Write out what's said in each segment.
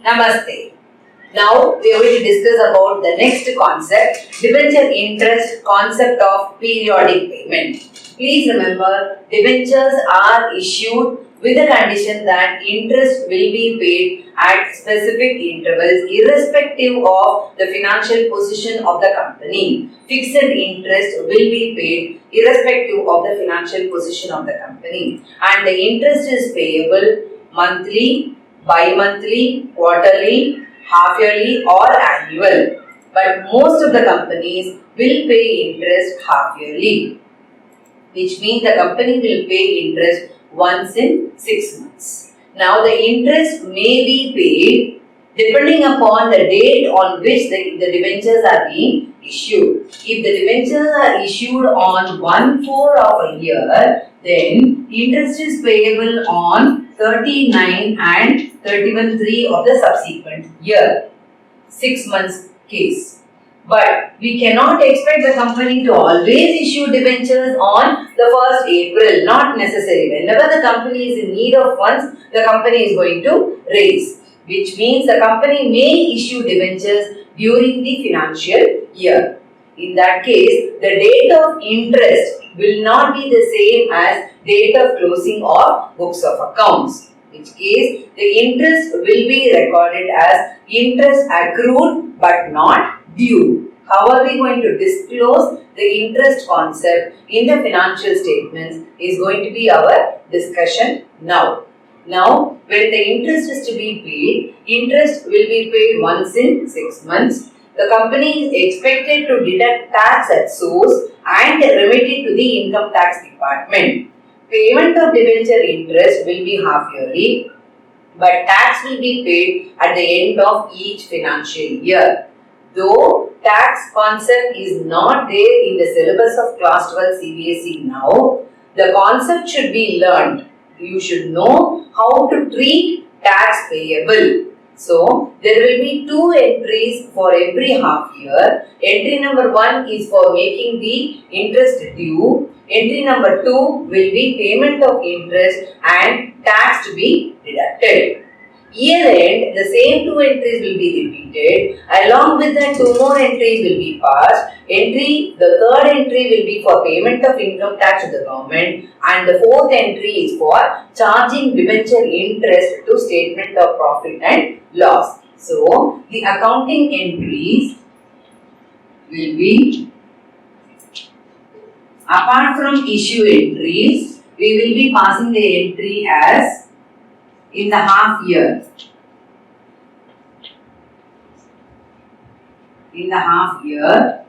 Namaste. Now we are going to discuss about the next concept, debenture interest concept of periodic payment. Please remember, debentures are issued with the condition that interest will be paid at specific intervals irrespective of the financial position of the company. Fixed interest will be paid irrespective of the financial position of the company, and the interest is payable monthly, bi-monthly, quarterly, half-yearly or annual. But most of the companies will pay interest half-yearly, which means the company will pay interest once in 6 months. Now the interest may be paid depending upon the date on which the debentures are being issued. If the debentures are issued on 1/4 of a year, then interest is payable on 39 and 31/3 of the subsequent year. 6 months case. But we cannot expect the company to always issue debentures on the 1st April. Not necessary. Whenever the company is in need of funds, the company is going to raise. Which means the company may issue debentures during the financial year. In that case, the date of interest will not be the same as date of closing of books of accounts. In which case, the interest will be recorded as interest accrued but not due. How are we going to disclose the interest concept in the financial statements is going to be our discussion now. Now, when the interest is to be paid, interest will be paid once in 6 months. The company is expected to deduct tax at source and remit it to the income tax department. Payment of debenture interest will be half yearly, but tax will be paid at the end of each financial year. Though tax concept is not there in the syllabus of class 12 CBSE now, the concept should be learned. You should know how to treat tax payable. So, there will be 2 entries for every half year. Entry number 1 is for making the interest due. Entry number 2 will be payment of interest and tax to be deducted. Year end, the same 2 entries will be repeated. Along with that, 2 more entries will be passed. The third entry will be for payment of income tax to the government, and the 4th entry is for charging debenture interest to statement of profit and loss. So, the accounting entries will be, apart from issue entries, we will be passing the entry as in the half year. In the half year,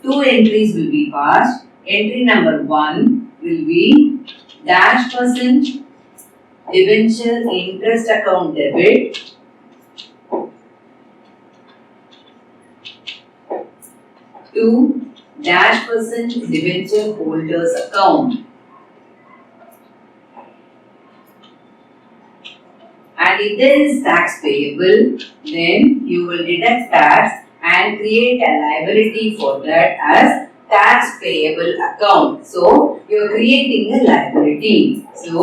2 entries will be passed. Entry number 1 will be -% debenture interest account debit to -% debenture holders account. And if there is tax payable, then you will deduct tax and create a liability for that as tax payable account. So, you are creating a liability. So,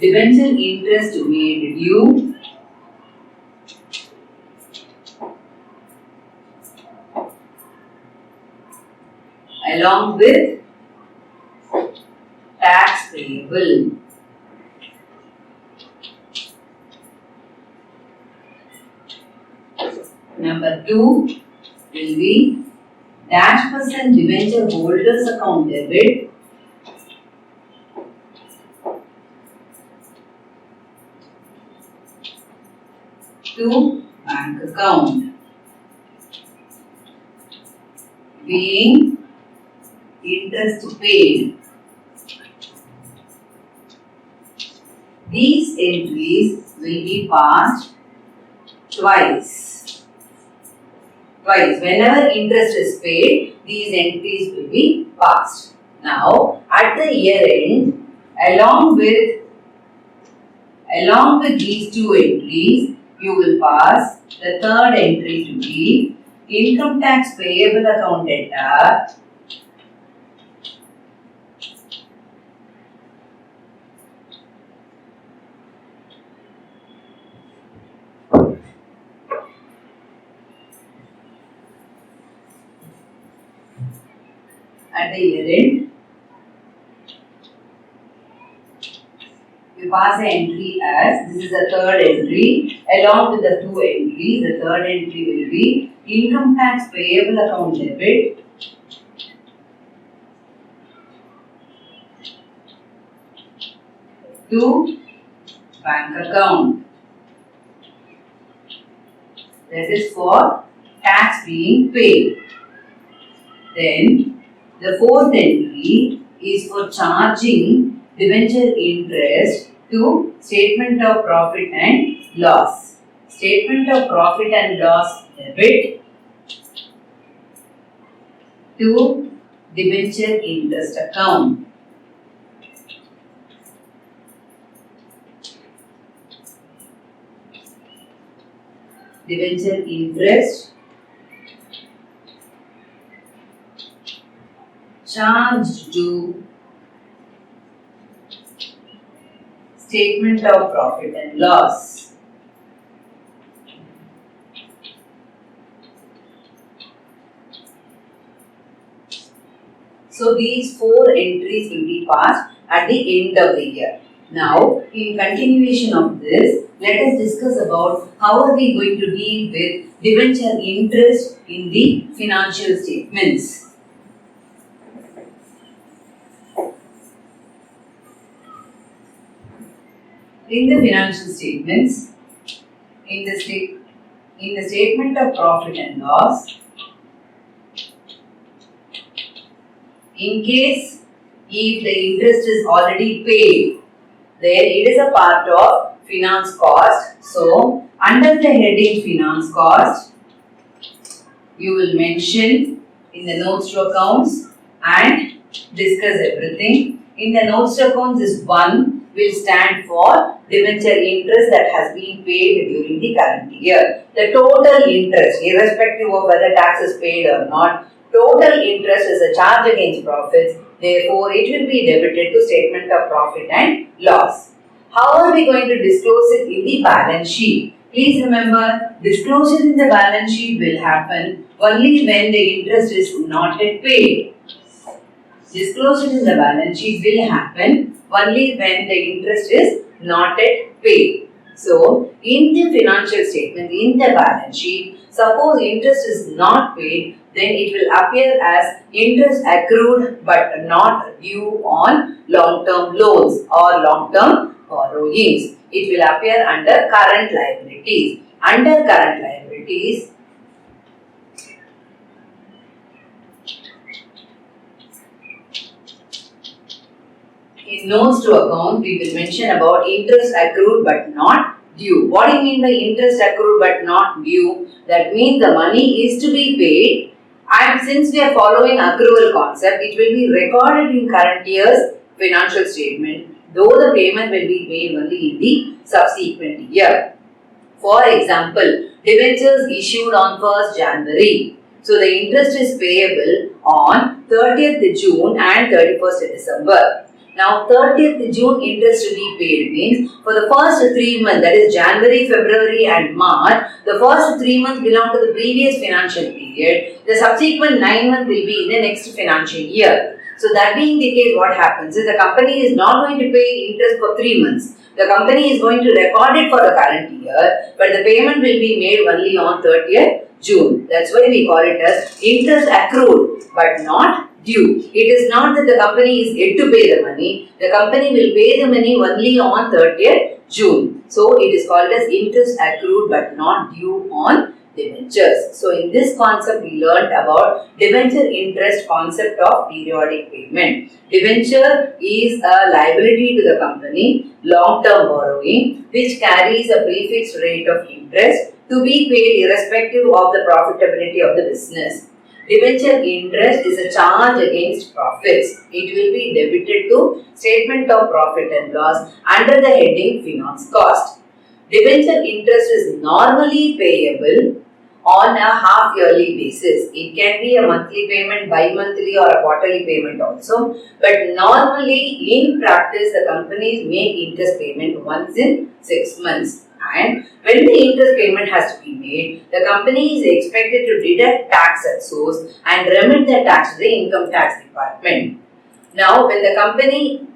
debenture interest made due along with tax payable. Number 2 will be -% debenture holders account debit to bank account, being interest paid. These entries will be passed twice. Whenever interest is paid, these entries will be passed. Now, at the year end, along with these 2 entries, you will pass the 3rd entry to be income tax payable account data at the year end, we pass the entry as, this is the third entry, along with the two entries. The third entry will be income tax payable account debit to bank account. That is for tax being paid. Then the fourth entry is for charging debenture interest to statement of profit and loss. Statement of profit and loss debit to debenture interest account. Debenture interest charged to statement of profit and loss. So these four entries will be passed at the end of the year. Now, in continuation of this, let us discuss about how are we going to deal with debenture interest in the financial statements. In the financial statements, in the statement of profit and loss, in case if the interest is already paid, then it is a part of finance cost. So, under the heading finance cost, you will mention in the notes to accounts and discuss everything. In the notes to accounts, this 1 will stand for debenture interest that has been paid during the current year. The total interest, irrespective of whether tax is paid or not, total interest is a charge against profits. Therefore, it will be debited to statement of profit and loss. How are we going to disclose it in the balance sheet? Please remember, disclosure in the balance sheet will happen only when the interest is not yet paid. Disclosure in the balance sheet will happen only when the interest is not yet paid. So, in the financial statement, in the balance sheet, suppose interest is not paid, then it will appear as interest accrued but not due on long-term loans or long-term borrowings. It will appear under current liabilities. Under current liabilities, in notes to account, we will mention about interest accrued but not due. What do you mean by interest accrued but not due? That means the money is to be paid, and since we are following accrual concept, it will be recorded in current year's financial statement, though the payment will be made only in the subsequent year. For example, debentures issued on 1st January. So the interest is payable on 30th June and 31st December. Now 30th June interest to be paid means for the first 3 months, that is January, February and March, the first 3 months belong to the previous financial period. The subsequent 9 months will be in the next financial year. So that being the case, what happens is the company is not going to pay interest for 3 months. The company is going to record it for the current year, but the payment will be made only on 30th June. That's why we call it as interest accrued but not due. It is not that the company is yet to pay the money. The company will pay the money only on 30th June. So it is called as interest accrued but not due on debentures. So in this concept we learnt about debenture interest concept of periodic payment. Debenture is a liability to the company, long-term borrowing, which carries a prefixed rate of interest to be paid irrespective of the profitability of the business. Debenture interest is a charge against profits. It will be debited to statement of profit and loss under the heading finance cost. Debenture interest is normally payable on a half-yearly basis. It can be a monthly payment, bi-monthly or a quarterly payment also. But normally in practice, the companies make interest payment once in 6 months. And when the interest payment has to be made, the company is expected to deduct tax at source and remit the tax to the income tax department. Now, when the company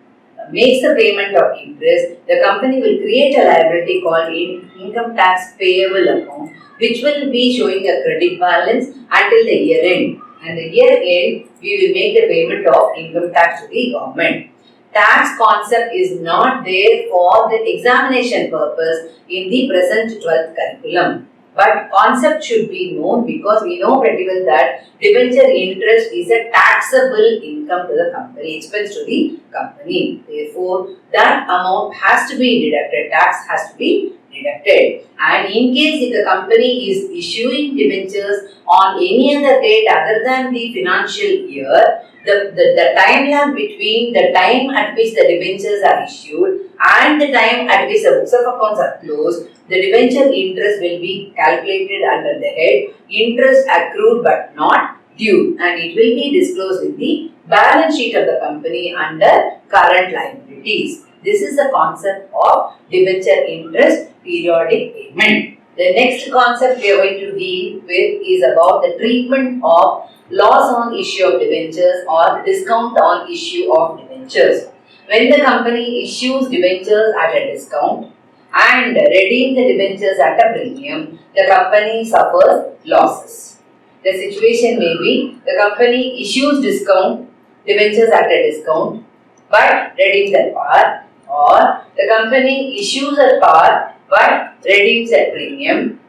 makes the payment of interest, the company will create a liability called income tax payable account, which will be showing a credit balance until the year end. And the year end, we will make the payment of income tax to the government. Tax concept is not there for the examination purpose in the present 12th curriculum. But concept should be known because we know pretty well that debenture interest is a taxable income to the company, expense to the company. Therefore, that amount has to be deducted, tax has to be deducted. And in case if the company is issuing debentures on any other date other than the financial year, the time lag between the time at which the debentures are issued and the time at which the books of accounts are closed, the debenture interest will be calculated under the head interest accrued but not due, and it will be disclosed in the balance sheet of the company under current liabilities. This is the concept of debenture interest periodic payment. The next concept we are going to deal with is about the treatment of loss on issue of debentures or discount on issue of debentures. When the company issues debentures at a discount and redeems the debentures at a premium, the company suffers losses. The situation may be the company issues debentures at a discount but redeems at par, or the company issues at par but redeems at premium.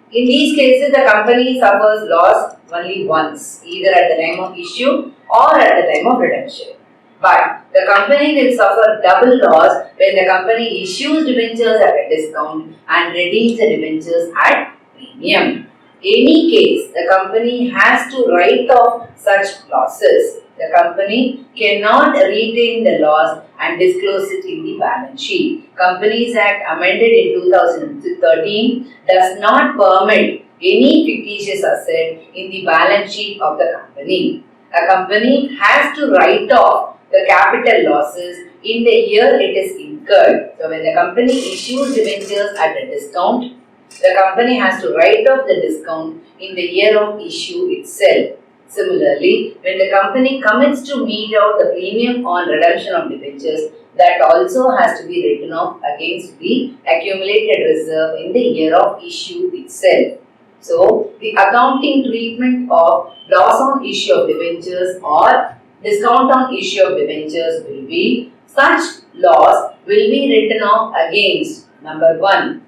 In these cases, the company suffers loss only once, either at the time of issue or at the time of redemption. But the company will suffer double loss when the company issues debentures at a discount and redeems the debentures at premium. Any case, the company has to write off such losses. The company cannot retain the loss and disclose it in the balance sheet. Companies Act amended in 2013 does not permit any fictitious asset in the balance sheet of the company. A company has to write off the capital losses in the year it is incurred. So when the company issues debentures at a discount, the company has to write off the discount in the year of issue itself. Similarly, when the company commits to meet out the premium on redemption of debentures, that also has to be written off against the accumulated reserve in the year of issue itself. So, the accounting treatment of loss on issue of debentures or discount on issue of debentures will be such loss will be written off against number 1,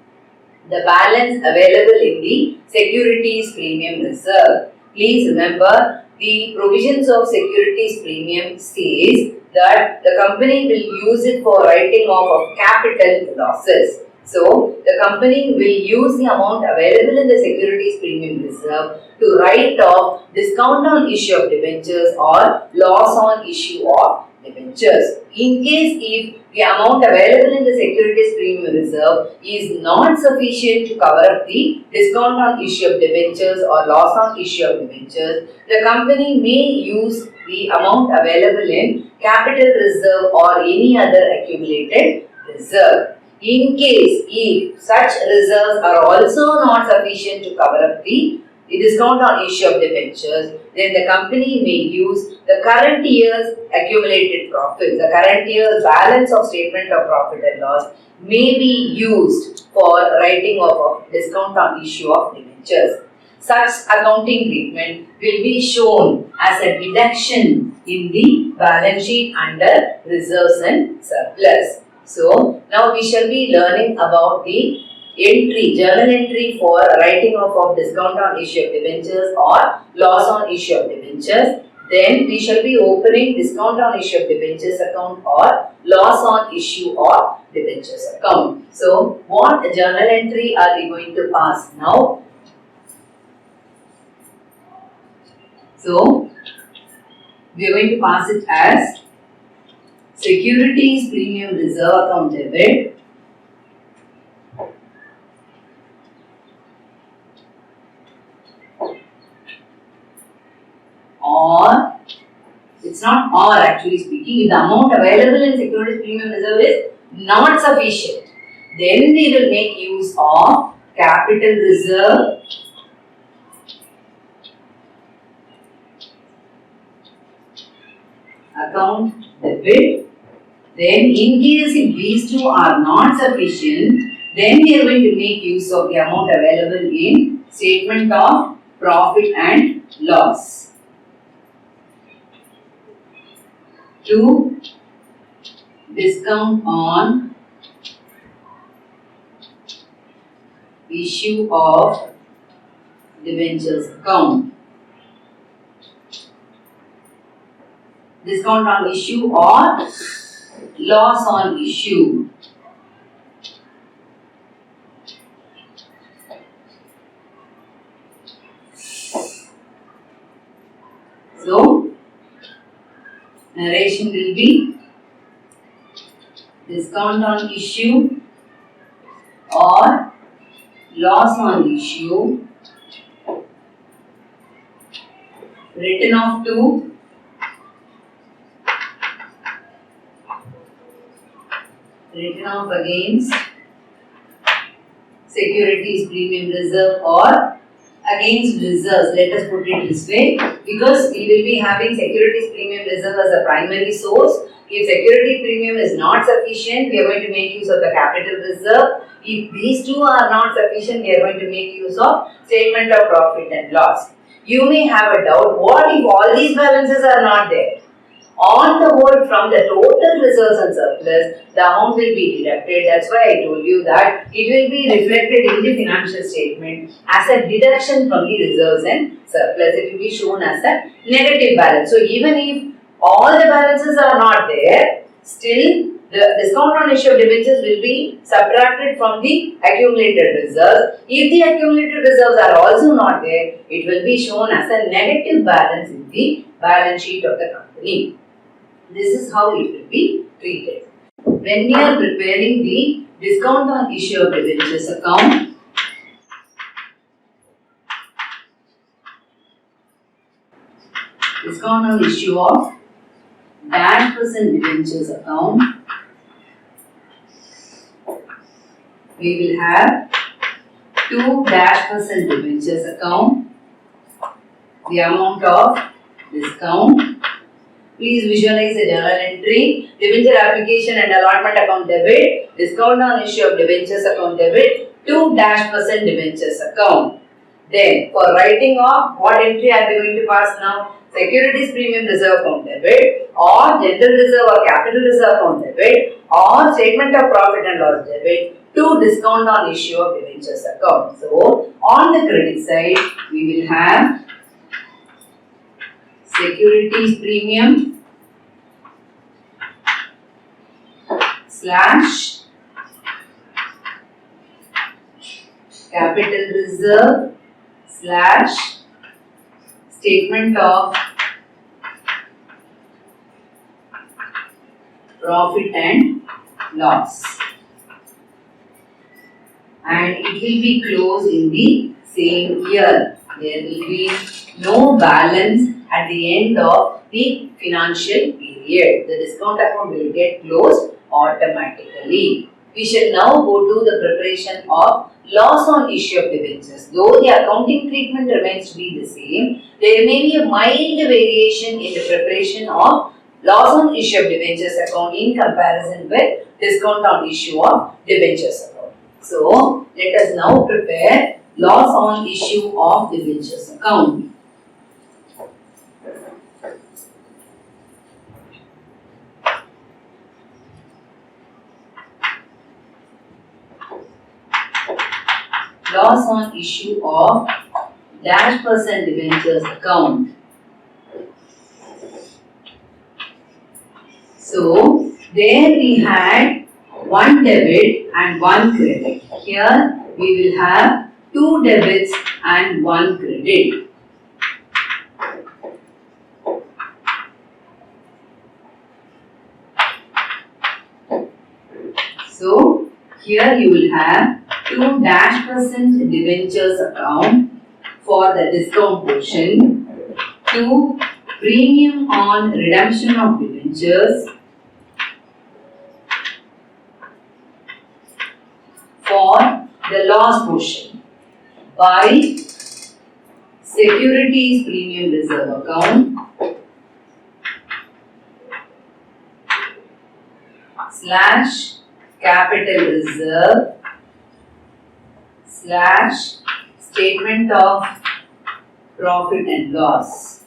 the balance available in the securities premium reserve. Please remember, the provisions of securities premium says that the company will use it for writing off of capital losses. So, the company will use the amount available in the securities premium reserve to write off discount on issue of debentures or loss on issue of debentures. In case if the amount available in the securities premium reserve is not sufficient to cover up the discount on issue of debentures or loss on issue of debentures, the company may use the amount available in capital reserve or any other accumulated reserve. In case if such reserves are also not sufficient to cover up the discount on issue of debentures, then the company may use the current year's accumulated profits. The current year's balance of statement of profit and loss may be used for writing off of discount on issue of debentures. Such accounting treatment will be shown as a deduction in the balance sheet under reserves and surplus. So, now we shall be learning about the journal entry for writing off of discount on issue of debentures or loss on issue of debentures. Then we shall be opening discount on issue of debentures account or loss on issue of debentures account. So, what journal entry are we going to pass now? So, we are going to pass it as securities premium reserve account debit or, it's not or actually speaking, if the amount available in securities premium reserve is not sufficient, Then we will make use of capital reserve account debit. Then in case if these two are not sufficient, then we are going to make use of the amount available in statement of profit and loss to discount on issue of debentures account. Discount on issue or loss on issue. So, narration will be discount on issue or loss on issue written off to against securities premium reserve or against reserves. Let us put it this way, because we will be having securities premium reserve as a primary source. If security premium is not sufficient, we are going to make use of the capital reserve. If these two are not sufficient, we are going to make use of statement of profit and loss. You may have a doubt, what if all these balances are not there? On the whole, from the total reserves and surplus, the amount will be deducted. That's why I told you that it will be reflected in the financial statement as a deduction from the reserves and surplus. It will be shown as a negative balance. So even if all the balances are not there, still the discount on issue of debentures will be subtracted from the accumulated reserves. If the accumulated reserves are also not there, it will be shown as a negative balance in the balance sheet of the company. This is how it will be treated. When we are preparing the discount on issue of debentures account, discount on issue of -% debentures account, we will have 2-% debentures account, the amount of discount. Please visualize the journal entry. Debenture application and allotment account debit. Discount on issue of debentures account debit. 2-% debentures account. Then for writing off, what entry are we going to pass now? Securities premium reserve account debit, or general reserve or capital reserve account debit, or statement of profit and loss debit to discount on issue of debentures account. So on the credit side, we will have securities premium slash capital reserve slash statement of profit and loss, and it will be closed in the same year. There will be no balance at the end of the financial period. The discount account will get closed automatically. We shall now go to the preparation of loss on issue of debentures. Though the accounting treatment remains to be the same, there may be a mild variation in the preparation of loss on issue of debentures account in comparison with discount on issue of debentures account. So, let us now prepare loss on issue of debentures account. Loss on issue of -% debentures account. So, there we had one debit and one credit. Here we will have two debits and one credit. So, here you will have 2-% debentures account for the discount portion, 2 premium on redemption of debentures, the loss portion by securities premium reserve account slash capital reserve slash statement of profit and loss.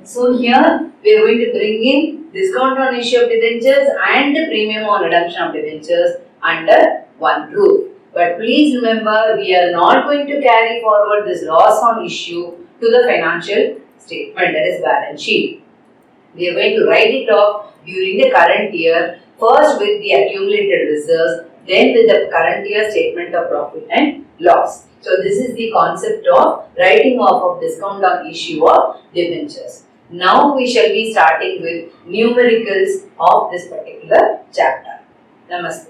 So here we are going to bring in discount on issue of debentures and the premium on redemption of debentures under one roof. But please remember, we are not going to carry forward this loss on issue to the financial statement, that is balance sheet. We are going to write it off during the current year, first with the accumulated reserves, then with the current year statement of profit and loss. So this is the concept of writing off of discount on issue of debentures. Now we shall be starting with numericals of this particular chapter. Namaste.